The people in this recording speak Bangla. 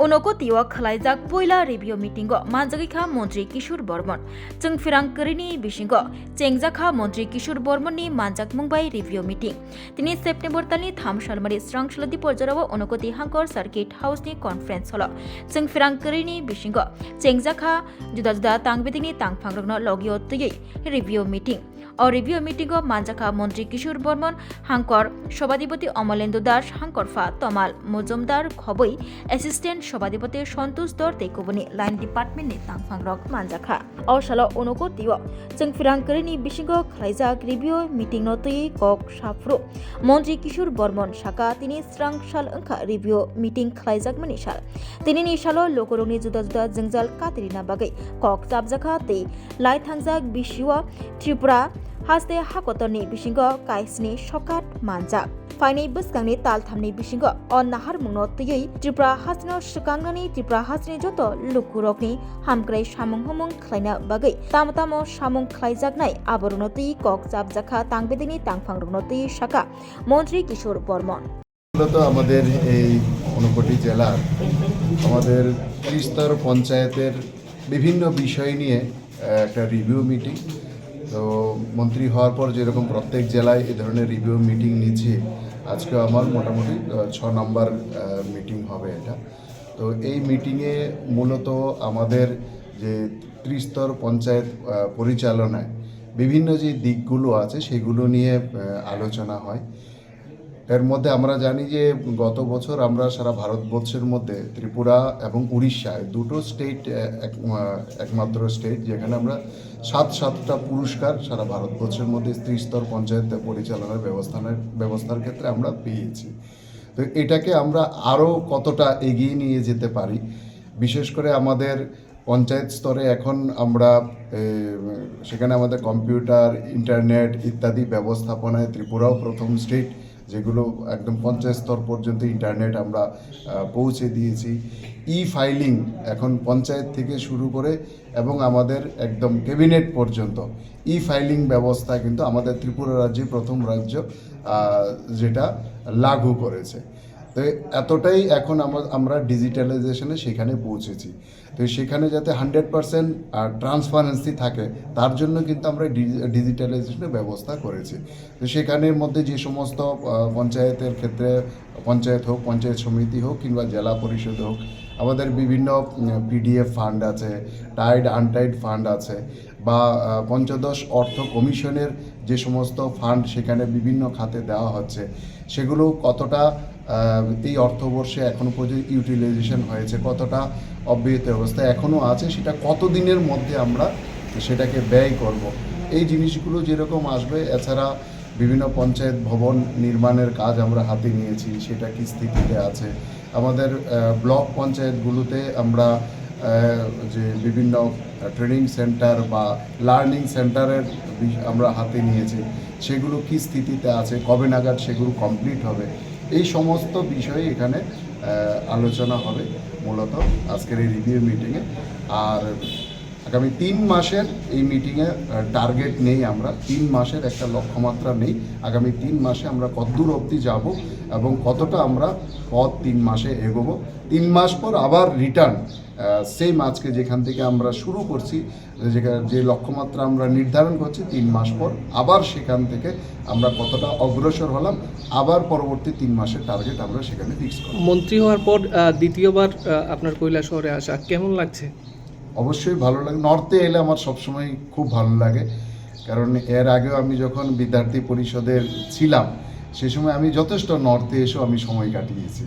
उनकोतिवा खलाइजाक पहिला रिभ्यू मिटिंगो मानजागिखा मन्त्री किशोर बर्मन जों फिरांकरिनी बिसिंगो चेंगजाखा मन्त्री किशोर बर्मननि मानजाक मुंबाइ रिभ्यू मिटिं तिनि सेप्टेम्बर तालनि 3 सालमारि स्रांसलति पर्जराव उनकोति हांकर सार्किट हाउसनि कन्फरेन्स हल जों फिरांकरिनी बिसिंगो चेंगजाखा जुदा जुदा तांगबिदिनि तांगफांग्रगनो लगियो तुयै रिभ्यू मिटिं और रिभ्यू मिटिंगो मानजाखा मन्त्री किशोर बर्मन हांकर सभाधिपति अमलेन्दु दास हांकरफा तमाल मजुमदार खबै एसिस्टेंट सभाधिपति सन्तोष दर तेकुबनि लाइन डिपार्टमेन्टनि तांगफांग्रग मानजाखा औसालो उनको तियो जों फिरांकरिनी बिसिंगो खलाइजाक रिभ्यू मिटिं नतुयै कक साफ्रु मन्त्री किशोर बर्मन साका तिनि स्रां साल अंखा रिभ्यू मिटिं खलाइजाक मनि साल तिनि निसालो लोकरंनि जुदा जुदा जोंजाल कातिरिना बागै कक जाबजाखा ते लाई थांजाक बिसिवा त्रिपुरा हास्ते हाकतरनि बिसिंगो काइसनि सकात मानजाक फाइनै बसगांनि तालथामनि बिसिंगो अन नाहार मुंनो तुयै त्रिपुरा हासनो सुकांनानि त्रिपुरा हासनि जत लुकुरकनि हामग्राय सामुं हमुं खलायना बागै तामतामो सामुं खलायजागनाय आबरनो तुयै कक जाबजाखा तांगबेदिनि तांगफांरनो तुयै साका मन्त्री किशोर बर्मन মূলত আমাদের এই ঊনকোটি জেলার আমাদের ত্রিস্তর পঞ্চায়েতের বিভিন্ন বিষয় নিয়ে একটা রিভিউ মিটিং তো মন্ত্রী হওয়ার পর যেরকম প্রত্যেক জেলায় এই ধরনের রিভিউ মিটিং নিচ্ছি আজকে আমার মোটামুটি 6 নম্বর মিটিং হবে এটা তো এই মিটিংয়ে মূলত আমাদের যে ত্রিস্তর পঞ্চায়েত পরিচালনায় বিভিন্ন যে দিকগুলো আছে সেগুলো নিয়ে আলোচনা হয় এর মধ্যে আমরা জানি যে গত বছর আমরা সারা ভারতবর্ষের মধ্যে ত্রিপুরা এবং উড়িষ্যায় দুটো স্টেট একমাত্র স্টেট যেখানে আমরা সাতটা পুরস্কার সারা ভারতবর্ষের মধ্যে ত্রিস্তর পঞ্চায়েত পরিচালনার ব্যবস্থার ক্ষেত্রে আমরা পেয়েছি তো এটাকে আমরা আরও কতটা এগিয়ে নিয়ে যেতে পারি বিশেষ করে আমাদের পঞ্চায়েত স্তরে এখন আমরা সেখানে আমাদের কম্পিউটার ইন্টারনেট ইত্যাদি ব্যবস্থাপনায় ত্রিপুরাও প্রথম স্টেট যেগুলো একদম পঞ্চায়েত স্তর পর্যন্ত ইন্টারনেট আমরা পৌঁছে দিয়েছি ফাইলিং এখন পঞ্চায়েত থেকে শুরু করে এবং আমাদের একদম ক্যাবিনেট পর্যন্ত ফাইলিং ব্যবস্থা কিন্তু আমাদের ত্রিপুরা রাজ্যে প্রথম রাজ্য যেটা লাগু করেছে তো এতটাই এখন আমরা ডিজিটালাইজেশনে সেখানে পৌঁছেছি তো সেখানে যাতে 100% ট্রান্সপারেন্সি থাকে তার জন্য কিন্তু আমরা ডিজিটালাইজেশনের ব্যবস্থা করেছি তো সেখানের মধ্যে যে সমস্ত পঞ্চায়েতের ক্ষেত্রে পঞ্চায়েত হোক পঞ্চায়েত সমিতি হোক কিংবা জেলা পরিষদ হোক আমাদের বিভিন্ন পিডিএফ ফান্ড আছে টাইড আনটাইড ফান্ড আছে বা পঞ্চদশ অর্থ কমিশনের যে সমস্ত ফান্ড সেখানে বিভিন্ন খাতে দেওয়া হচ্ছে সেগুলো কতটা এই অর্থবর্ষে এখনও পর্যন্ত ইউটিলাইজেশন হয়েছে কতটা অব্যাহত অবস্থায় এখনও আছে সেটা কতদিনের মধ্যে আমরা সেটাকে ব্যয় করব এই জিনিসগুলো যেরকম আসবে এছাড়া বিভিন্ন পঞ্চায়েত ভবন নির্মাণের কাজ আমরা হাতে নিয়েছি সেটা কি স্থিতিতে আছে আমাদের ব্লক পঞ্চায়েতগুলোতে আমরা যে বিভিন্ন ট্রেনিং সেন্টার বা লার্নিং সেন্টারের আমরা হাতে নিয়েছি সেগুলো কি স্থিতিতে আছে কবে নাগাদ সেগুলো কমপ্লিট হবে এই সমস্ত বিষয়ে এখানে আলোচনা হবে মূলত আজকের এই রিভিউ মিটিংয়ে আর আগামী 3 মাসের এই মিটিংয়ে টার্গেট নেই আমরা 3 মাসের একটা লক্ষ্যমাত্রা নেই আগামী 3 মাসে আমরা কতদূর অবধি যাব এবং কতটা আমরা পথ 3 মাসে এগোবো 3 মাস পর আবার রিটার্ন সেম আজকে যেখান থেকে আমরা শুরু করছি যে লক্ষ্যমাত্রা আমরা নির্ধারণ করছি 3 মাস পর আবার সেখান থেকে আমরা কতটা অগ্রসর হলাম আবার পরবর্তী 3 মাসের টার্গেট আমরা সেখানে ফিক্স করব মন্ত্রী হওয়ার পর দ্বিতীয়বার আপনার কৈলাসহরে আসা কেমন লাগছে অবশ্যই ভালো লাগে নর্থে এলে আমার সবসময় খুব ভালো লাগে কারণ এর আগেও আমি যখন বিদ্যার্থী পরিষদের ছিলাম সে সময় আমি যথেষ্ট নর্থে এসেও আমি সময় কাটিয়েছি